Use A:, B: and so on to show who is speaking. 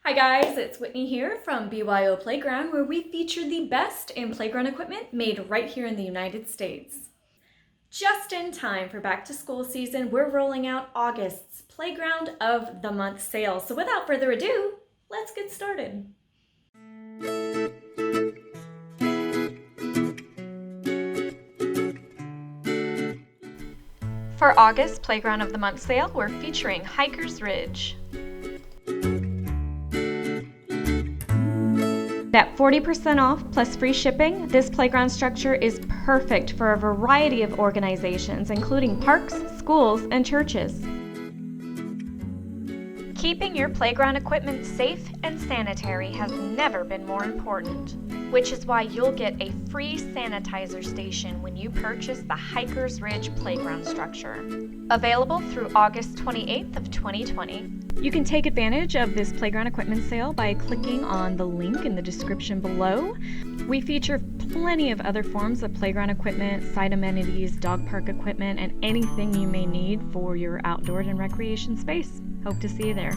A: Hi guys, it's Whitney here from BYO Playground, where we feature the best in playground equipment made right here in the United States. Just in time for back to school season, we're rolling out August's Playground of the Month sale. So without further ado, let's get started. For August Playground of the Month sale, we're featuring Hiker's Ridge. At 40% off plus free shipping, this playground structure is perfect for a variety of organizations, including parks, schools, and churches. Keeping your playground equipment safe and sanitary has never been more important, which is why you'll get a free sanitizer station when you purchase the Hiker's Ridge playground structure. Available through August 28th of 2020. You can take advantage of this playground equipment sale by clicking on the link in the description below. We feature plenty of other forms of playground equipment, site amenities, dog park equipment, and anything you may need for your outdoor and recreation space. Hope to see you there.